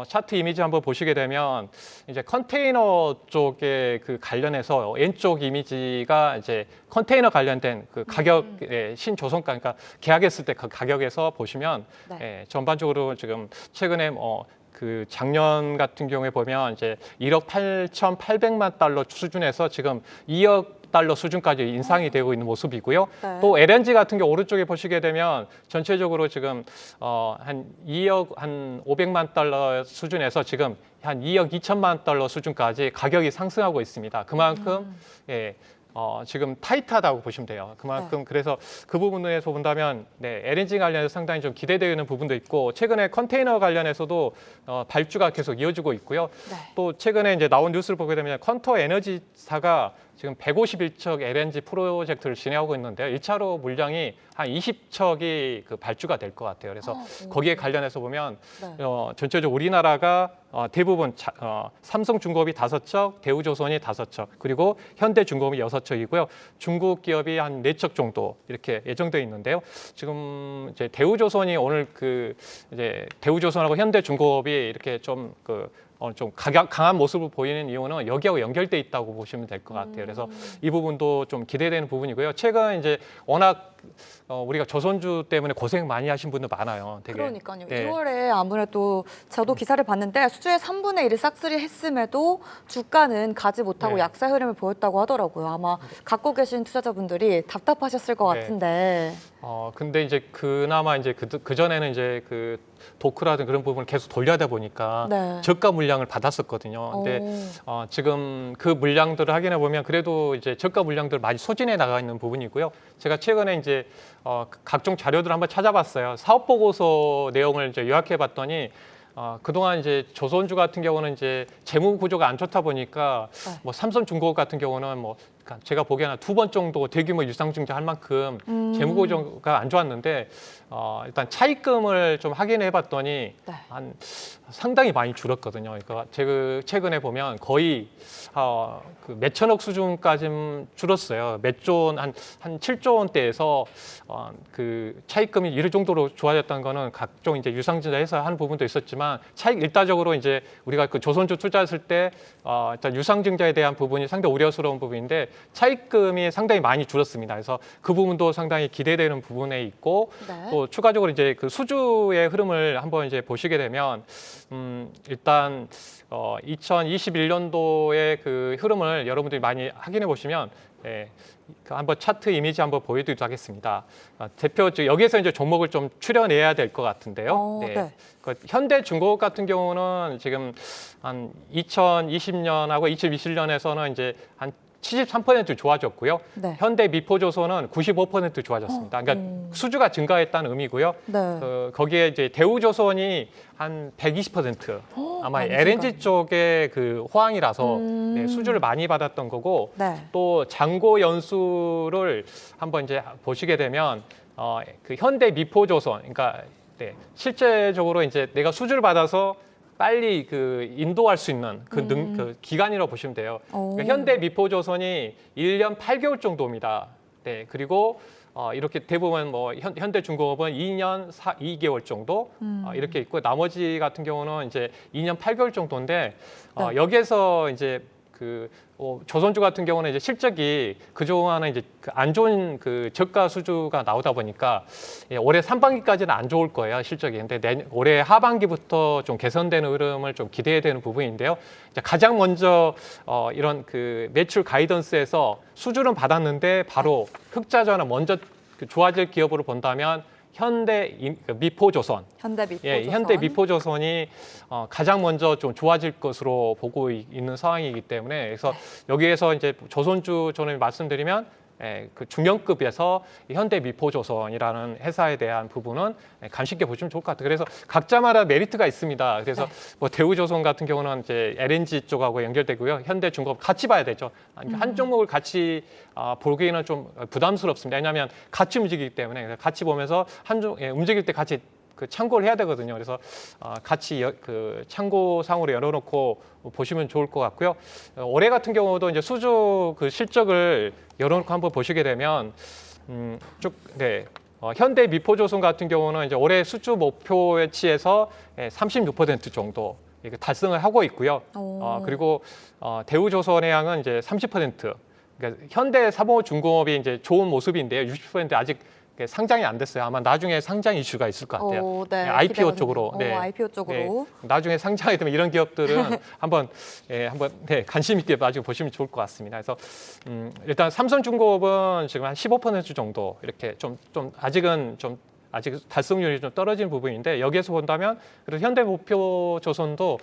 차트 이미지 한번 보시게 되면 이제 컨테이너 쪽에 관련해서 왼쪽 이미지가 이제 컨테이너 관련된 가격 신조선가, 그러니까 계약했을 때 그 가격에서 보시면 네. 전반적으로 지금 최근에 작년 같은 경우에 보면 이제 1억 8,800만 달러 수준에서 지금 2억 달러 수준까지 인상이 되고 있는 모습이고요. 네. 또 LNG 같은 경우 오른쪽에 보시게 되면 전체적으로 지금 한 2억 한 500만 달러 수준에서 지금 한 2억 2천만 달러 수준까지 가격이 상승하고 있습니다. 그만큼 지금 타이트하다고 보시면 돼요. 그만큼 그래서 그 부분에서 본다면 LNG 관련해서 상당히 좀 기대되는 부분도 있고 최근에 컨테이너 관련해서도 발주가 계속 이어지고 있고요. 네. 또 최근에 이제 나온 뉴스를 보게 되면 퀀터 에너지사가 지금 151척 LNG 프로젝트를 진행하고 있는데요. 1차로 물량이 한 20척이 발주가 될 것 같아요. 그래서 거기에 관련해서 보면 전체적으로 우리나라가 대부분 삼성중공업이 5척, 대우조선이 5척, 그리고 현대중공업이 6척이고요. 중국 기업이 한 4척 정도 이렇게 예정되어 있는데요. 지금 이제 대우조선이 오늘 이제 대우조선하고 현대중공업이 이렇게 좀 강한 모습을 보이는 이유는 여기하고 연결돼 있다고 보시면 될 것 같아요. 그래서 이 부분도 좀 기대되는 부분이고요. 최근 이제 워낙 우리가 조선주 때문에 고생 많이 하신 분들 많아요. 되게. 그러니까요. 네. 1월에 아무래도 저도 기사를 봤는데 수주의 3분의 1을 싹쓸이 했음에도 주가는 가지 못하고 네. 약세 흐름을 보였다고 하더라고요. 아마 갖고 계신 투자자분들이 답답하셨을 것 네. 같은데. 근데 이제 그나마 이제 그 전에는 이제 도크라든 그런 부분을 계속 돌려다 보니까 네. 저가 물량을 받았었거든요. 근데 지금 그 물량들을 확인해 보면 그래도 이제 저가 물량들 많이 소진해 나가 있는 부분이고요. 제가 최근에 이제 각종 자료들을 한번 찾아봤어요. 사업 보고서 내용을 이제 요약해 봤더니 그동안 이제 조선주 같은 경우는 이제 재무 구조가 안 좋다 보니까 뭐 삼성중공업 같은 경우는 그러니까 제가 보기에는 2번 정도 대규모 유상증자 할 만큼 재무 구조가 안 좋았는데 일단 차입금을 좀 확인해 봤더니 한 상당히 많이 줄었거든요. 그러니까 제가 최근에 보면 거의 몇천억 수준까지 줄었어요. 한 7조 원대에서 차입금이 이럴 정도로 좋아졌다는 거는 각종 이제 유상증자해서 한 부분도 있었지만 일단적으로 이제 우리가 조선주 투자했을 때 일단 유상증자에 대한 부분이 상당히 우려스러운 부분인데 차입금이 상당히 많이 줄었습니다. 그래서 그 부분도 상당히 기대되는 부분에 있고 또 추가적으로 이제 수주의 흐름을 한번 이제 보시게 되면 일단 2021년도의 흐름을 여러분들이 많이 확인해 보시면 한번 차트 이미지 한번 보여드리도록 하겠습니다. 대표 여기에서 이제 종목을 좀 추려내야 될 것 같은데요. 현대중공업 같은 경우는 지금 한 2020년하고 2021년에서는 이제 한 73% 좋아졌고요. 네. 현대 미포조선은 95% 좋아졌습니다. 그러니까 수주가 증가했다는 의미고요. 네. 거기에 이제 대우조선이 한 120% 아마 많이 LNG 쪽의 그 호황이라서 네, 수주를 많이 받았던 거고 네. 또 잔고 연수를 한번 이제 보시게 되면 그 현대 미포조선 그러니까 네, 실제적으로 이제 내가 수주를 받아서 빨리 그 인도할 수 있는 그 기간이라고 보시면 돼요. 그러니까 현대 미포조선이 1년 8개월 정도입니다. 네, 그리고 이렇게 대부분 뭐 현대중공업은 2년 2개월 정도 이렇게 있고 나머지 같은 경우는 이제 2년 8개월 정도인데 네. 여기에서 이제 그 조선주 같은 경우는 이제 실적이 그동안은 이제 안 좋은 그 저가 수주가 나오다 보니까 올해 상반기까지는 안 좋을 거예요 실적이. 근데 올해 하반기부터 좀 개선되는 흐름을 좀 기대해야 되는 부분인데요. 이제 가장 먼저 이런 그 매출 가이던스에서 수주는 받았는데 바로 흑자전환 먼저 좋아질 기업으로 본다면 현대 미포조선. 현대 미포조선. 예, 현대 미포조선이 가장 먼저 좀 좋아질 것으로 보고 있는 상황이기 때문에 그래서 여기에서 이제 조선주 저는 말씀드리면 그 중형급에서 현대 미포조선이라는 회사에 대한 부분은 관심 있게 보시면 좋을 것 같아요. 그래서 각자마다 메리트가 있습니다. 그래서 뭐 대우조선 같은 경우는 이제 LNG 쪽하고 연결되고요. 현대중공업 같이 봐야 되죠. 한 종목을 같이 보기에는 좀 부담스럽습니다. 왜냐하면 같이 움직이기 때문에 같이 보면서 움직일 때 같이 그 참고를 해야 되거든요. 그래서 같이 그 참고상으로 열어놓고 보시면 좋을 것 같고요. 올해 같은 경우도 이제 수주 그 실적을 열어놓고 한번 보시게 되면 현대 미포조선 같은 경우는 이제 올해 수주 목표치에서 36% 정도 달성을 하고 있고요. 그리고 대우조선해양은 이제 30%. 그러니까 현대사무중공업이 이제 좋은 모습인데요. 60% 아직 상장이 안 됐어요. 아마 나중에 상장 이슈가 있을 것 같아요. 네, IPO 쪽으로. 네. IPO 쪽으로. 네. 나중에 상장이 되면 이런 기업들은 한번 관심 있게 나중에 보시면 좋을 것 같습니다. 그래서 일단 삼성중공업은 지금 한 15% 정도 이렇게 좀 아직은 좀 아직 달성률이 좀 떨어지는 부분인데 여기에서 본다면 그래도 현대목표조선도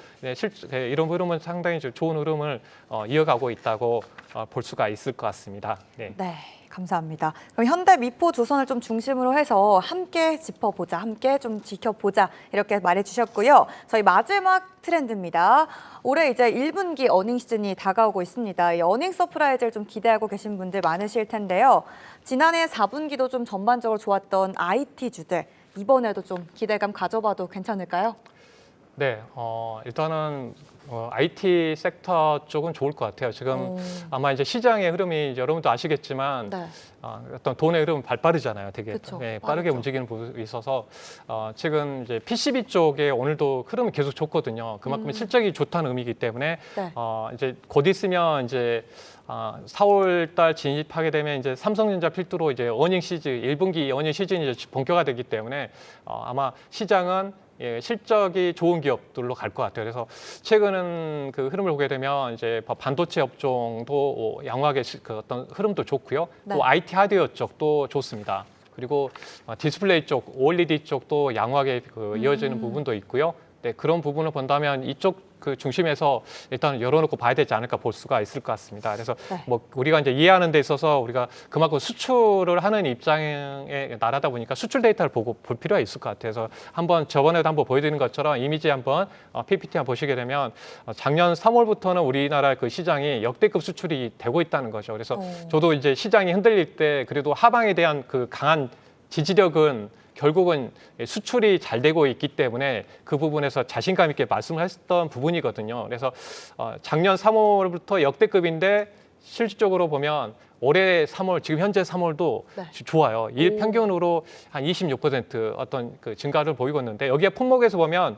이런 흐름은 상당히 좋은 흐름을 이어가고 있다고 볼 수가 있을 것 같습니다. 네. 네, 감사합니다. 그럼 현대 미포조선을 좀 중심으로 해서 함께 짚어보자, 함께 좀 지켜보자 이렇게 말해주셨고요. 저희 마지막 트렌드입니다. 올해 이제 1분기 어닝 시즌이 다가오고 있습니다. 이 어닝 서프라이즈를 좀 기대하고 계신 분들 많으실 텐데요. 지난해 4분기도 좀 전반적으로 좋았던 IT주들 이번에도 좀 기대감 가져봐도 괜찮을까요? 네, 일단은 IT 섹터 쪽은 좋을 것 같아요. 지금 아마 이제 시장의 흐름이 이제 여러분도 아시겠지만 네. 어떤 돈의 흐름은 발빠르잖아요. 되게 그쵸, 빠르게 빠르죠. 움직이는 부분이 있어서 지금 이제 PCB 쪽에 오늘도 흐름이 계속 좋거든요. 그만큼 실적이 좋다는 의미이기 때문에 네. 이제 곧 있으면 이제 4월 달 진입하게 되면 이제 삼성전자 필두로 이제 어닝 시즌 1분기 어닝 시즌이 이제 본격화되기 때문에 아마 시장은 실적이 좋은 기업들로 갈 것 같아요. 그래서 최근은 그 흐름을 보게 되면 이제 반도체 업종도 양호하게 그 어떤 흐름도 좋고요. 네. 또 IT 하드웨어 쪽도 좋습니다. 그리고 디스플레이 쪽, OLED 쪽도 양호하게 그 이어지는 부분도 있고요. 네, 그런 부분을 본다면 이쪽 그 중심에서 일단 열어놓고 봐야 되지 않을까 볼 수가 있을 것 같습니다. 그래서 네. 뭐 우리가 이제 이해하는 데 있어서 우리가 그만큼 수출을 하는 입장의 나라다 보니까 수출 데이터를 보고 볼 필요가 있을 것 같아요. 그래서 한번 저번에도 한번 보여드린 것처럼 이미지 한번 PPT 한번 보시게 되면 작년 3월부터는 우리나라 그 시장이 역대급 수출이 되고 있다는 거죠. 그래서 저도 이제 시장이 흔들릴 때 그래도 하방에 대한 그 강한 지지력은 결국은 수출이 잘 되고 있기 때문에 그 부분에서 자신감 있게 말씀을 했던 부분이거든요. 그래서 작년 3월부터 역대급인데 실질적으로 보면 올해 3월, 지금 현재 3월도 네. 좋아요. 일 평균으로 한 26% 어떤 그 증가를 보이고 있는데 여기에 품목에서 보면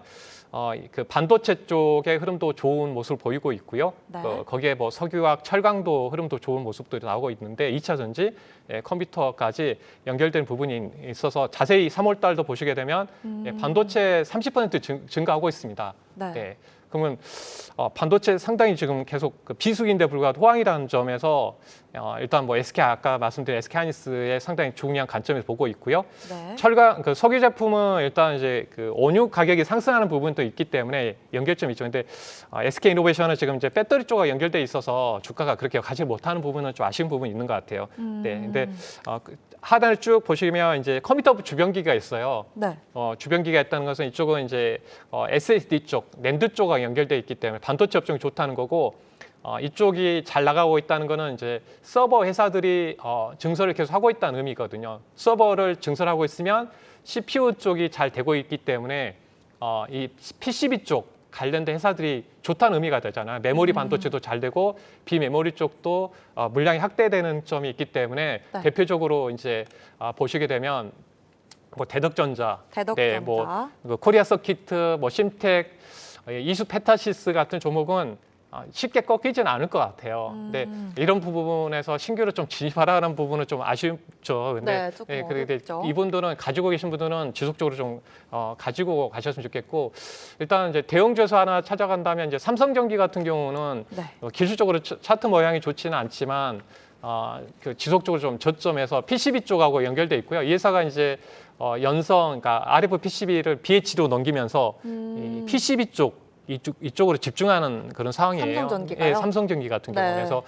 그 반도체 쪽의 흐름도 좋은 모습을 보이고 있고요. 네. 거기에 뭐 석유화학, 철강도 흐름도 좋은 모습들이 나오고 있는데 2차 전지, 컴퓨터까지 연결된 부분이 있어서 자세히 3월 달도 보시게 되면 반도체 30% 증가하고 있습니다. 네. 네. 그러면 반도체 상당히 지금 계속 그 비수기인데 불구하고 호황이라는 점에서 일단 뭐 SK 아까 말씀드린 SK 하이닉스의 상당히 중요한 관점에서 보고 있고요. 네. 철강 그 석유 제품은 일단 이제 그 원유 가격이 상승하는 부분도 있기 때문에 연결점이 있죠. 근데 SK 이노베이션은 지금 이제 배터리 쪽과 연결돼 있어서 주가가 그렇게 가지 못하는 부분은 좀 아쉬운 부분이 있는 것 같아요. 네. 근데 하단을 쭉 보시면 이제 컴퓨터 주변기가 있어요. 네. 주변기가 있다는 것은 이쪽은 이제 SSD 쪽, 낸드 쪽과 연결돼 있기 때문에 반도체 업종이 좋다는 거고 이쪽이 잘 나가고 있다는 거는 이제 서버 회사들이 증설을 계속 하고 있다는 의미거든요. 서버를 증설하고 있으면 CPU 쪽이 잘 되고 있기 때문에 이 PCB 쪽 관련된 회사들이 좋다는 의미가 되잖아요. 메모리 반도체도 잘 되고 비메모리 쪽도 물량이 확대되는 점이 있기 때문에 네. 대표적으로 이제 보시게 되면 뭐 대덕전자, 대덕전자. 뭐 코리아 서키트, 뭐 심텍, 이수 페타시스 같은 종목은 쉽게 꺾이지는 않을 것 같아요. 근데 이런 부분에서 신규로 좀 진입하라는 부분은 좀 아쉽죠. 근데 네, 조금 그런데 어렵죠. 이분들은 가지고 계신 분들은 지속적으로 좀 가지고 가셨으면 좋겠고 일단 이제 대형주에서 하나 찾아간다면 이제 삼성전기 같은 경우는 네. 기술적으로 차트 모양이 좋지는 않지만 그 지속적으로 좀 저점에서 PCB 쪽하고 연결돼 있고요. 이 회사가 이제 연성, 그러니까 RF PCB를 BH로 넘기면서 이 PCB 쪽 이쪽으로 집중하는 그런 상황이에요. 삼성전기가요? 예, 삼성전기 같은 경우. 네. 그래서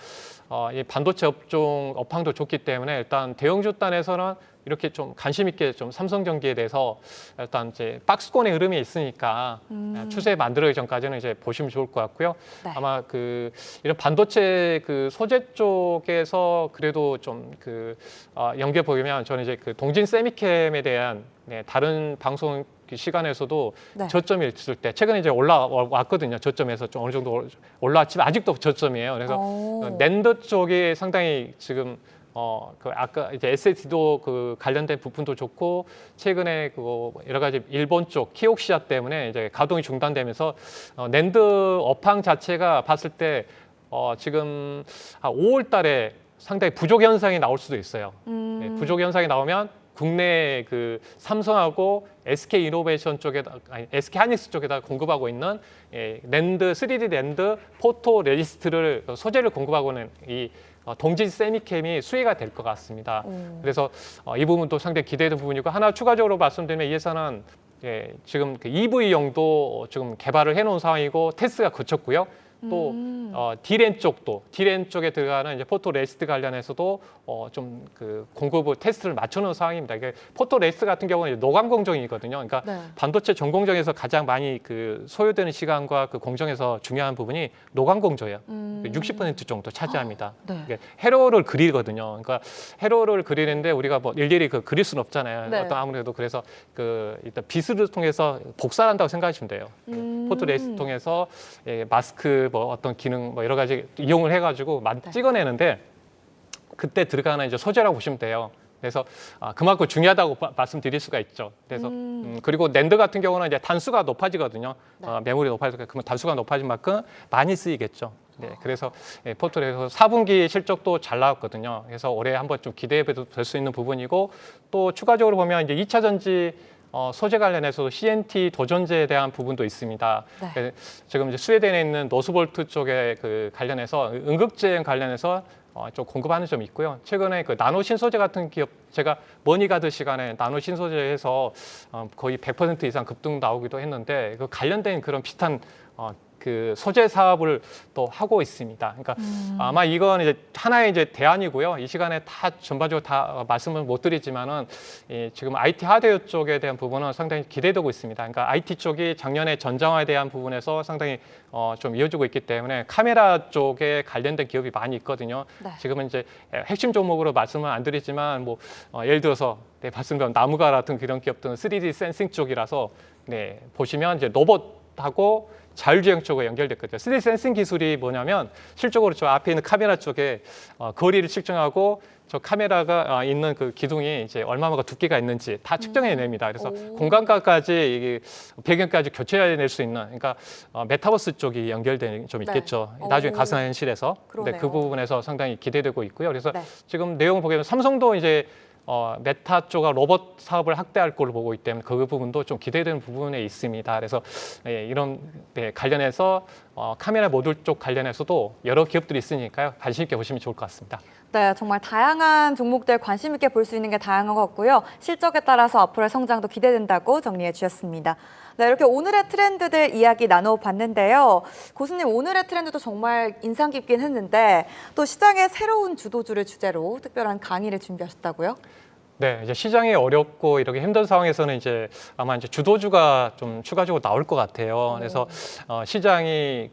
이 반도체 업종 업황도 좋기 때문에 일단 대형주 단에서는 이렇게 좀 관심 있게 좀 삼성전기에 대해서 일단 이제 박스권의 흐름이 있으니까 추세 만들어기 전까지는 이제 보시면 좋을 것 같고요. 네. 아마 그 이런 반도체 그 소재 쪽에서 그래도 좀 그 연결 보면 저는 이제 그 동진 세미캠에 대한 다른 방송 시간에서도 네. 저점이 있을 때 최근에 이제 올라왔거든요. 저점에서 좀 어느 정도 올라왔지만 아직도 저점이에요. 그래서 낸드 쪽이 상당히 지금 그 아까 이제 SSD도 그 관련된 부분도 좋고 최근에 그 여러 가지 일본 쪽 키옥시아 때문에 이제 가동이 중단되면서 낸드 업황 자체가 봤을 때 지금 5월 달에 상당히 부족 현상이 나올 수도 있어요. 네, 부족 현상이 나오면 국내 그 삼성하고 SK 이노베이션 쪽에다 아니 SK 하이닉스 쪽에다 공급하고 있는 낸드 3D 낸드 포토 레지스트를 소재를 공급하고 있는 이 동진 세미캠이 수혜가 될 것 같습니다. 그래서 이 부분도 상당히 기대되는 부분이고 하나 추가적으로 말씀드리면 이 회사는 지금 그 EV용도 지금 개발을 해놓은 상황이고 테스트가 거쳤고요. 또 D램 쪽에 들어가는 이제 포토 레지스트 관련해서도 좀 그 공급 테스트를 맞춰놓은 상황입니다. 이게 포토 레지스트 같은 경우는 노광 공정이거든요. 그러니까 네. 반도체 전 공정에서 가장 많이 그 소요되는 시간과 그 공정에서 중요한 부분이 노광 공정이에요. 60% 정도 차지합니다. 네. 이게 회로를 그리거든요. 그러니까 회로를 그리는데 우리가 뭐 일일이 그 그릴 수는 없잖아요. 네. 어떤 아무래도 그래서 그 일단 빗을 통해서 복사한다고 생각하시면 돼요. 포토 레지스트 통해서 마스크 뭐 어떤 기능 뭐 여러 가지 이용을 해가지고 찍어내는데 그때 들어가는 이제 소재라고 보시면 돼요. 그래서 그만큼 중요하다고 말씀드릴 수가 있죠. 그래서 그리고 낸드 같은 경우는 이제 단수가 높아지거든요. 메모리 높아지니까 그러면 단수가 높아진 만큼 많이 쓰이겠죠. 네, 그래서 포토에서 4분기 실적도 잘 나왔거든요. 그래서 올해 한번 좀 기대해도 될 수 있는 부분이고 또 추가적으로 보면 이제 2차 전지 소재 관련해서도 CNT 도전제에 대한 부분도 있습니다. 네. 지금 이제 스웨덴에 있는 노스볼트 쪽에 그 관련해서 응급제행 관련해서 좀 공급하는 점이 있고요. 최근에 그 나노 신소재 같은 기업 제가 머니가드 시간에 나노 신소재에서 거의 100% 이상 급등 나오기도 했는데 그 관련된 그런 비슷한 그 소재 사업을 또 하고 있습니다. 그러니까 아마 이건 이제 하나의 이제 대안이고요. 이 시간에 다 전반적으로 다 말씀을 못 드리지만은 지금 IT 하드웨어 쪽에 대한 부분은 상당히 기대되고 있습니다. 그러니까 IT 쪽이 작년에 전장화에 대한 부분에서 상당히 좀 이어지고 있기 때문에 카메라 쪽에 관련된 기업이 많이 있거든요. 네. 지금은 이제 핵심 종목으로 말씀을 안 드리지만 뭐 예를 들어서 말씀드린 나무가 같은 그런 기업들은 3D 센싱 쪽이라서 보시면 이제 로봇하고 자율주행 쪽에 연결됐거든요. 3D 센싱 기술이 뭐냐면 실적으로 저 앞에 있는 카메라 쪽에 거리를 측정하고 저 카메라가 있는 그 기둥이 이제 얼마만큼 두께가 있는지 다 측정해냅니다. 그래서 공간까지 이게 배경까지 교체해낼 수 있는 그러니까 메타버스 쪽이 연결된 좀 있겠죠. 네. 나중에 가상현실에서. 그러네요. 그 부분에서 상당히 기대되고 있고요. 그래서 네. 지금 내용을 보게 되면 삼성도 이제 메타 쪽과 로봇 사업을 확대할 걸로 보고 있기 때문에 그 부분도 좀 기대되는 부분에 있습니다. 그래서 이런 관련해서 카메라 모듈 쪽 관련해서도 여러 기업들이 있으니까요. 관심 있게 보시면 좋을 것 같습니다. 네, 정말 다양한 종목들 관심 있게 볼 수 있는 게 다양한 것 같고요. 실적에 따라서 앞으로의 성장도 기대된다고 정리해 주셨습니다. 네, 이렇게 오늘의 트렌드들 이야기 나눠봤는데요. 고수님, 오늘의 트렌드도 정말 인상 깊긴 했는데 또 시장의 새로운 주도주를 주제로 특별한 강의를 준비하셨다고요? 네, 이제 시장이 어렵고 이렇게 힘든 상황에서는 이제 아마 이제 주도주가 좀 추가적으로 나올 것 같아요. 그래서 시장이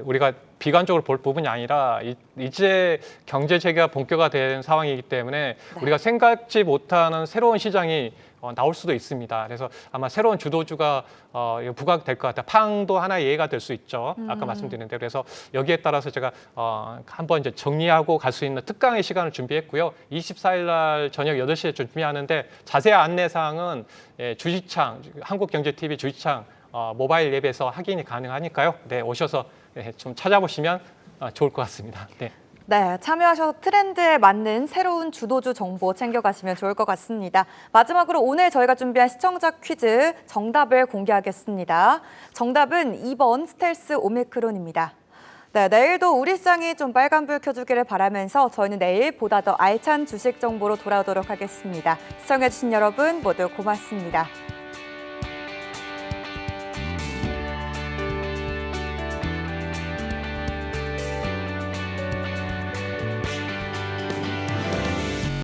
우리가 비관적으로 볼 부분이 아니라 이제 경제 재개가 본격화된 상황이기 때문에 우리가 생각지 못하는 새로운 시장이 나올 수도 있습니다. 그래서 아마 새로운 주도주가 부각될 것 같아요. 팡도 하나의 예가 될 수 있죠. 아까 말씀드린 대로. 그래서 여기에 따라서 제가 한번 이제 정리하고 갈 수 있는 특강의 시간을 준비했고요. 24일 날 저녁 8시에 준비하는데 자세한 안내사항은 주식창, 한국경제TV 주식창 모바일 앱에서 확인이 가능하니까요. 네, 오셔서 좀 찾아보시면 좋을 것 같습니다. 네. 네, 참여하셔서 트렌드에 맞는 새로운 주도주 정보 챙겨가시면 좋을 것 같습니다. 마지막으로 오늘 저희가 준비한 시청자 퀴즈 정답을 공개하겠습니다. 정답은 2번 스텔스 오미크론입니다. 네, 내일도 우리 시장이 좀 빨간불 켜주기를 바라면서 저희는 내일 보다 더 알찬 주식 정보로 돌아오도록 하겠습니다. 시청해주신 여러분 모두 고맙습니다.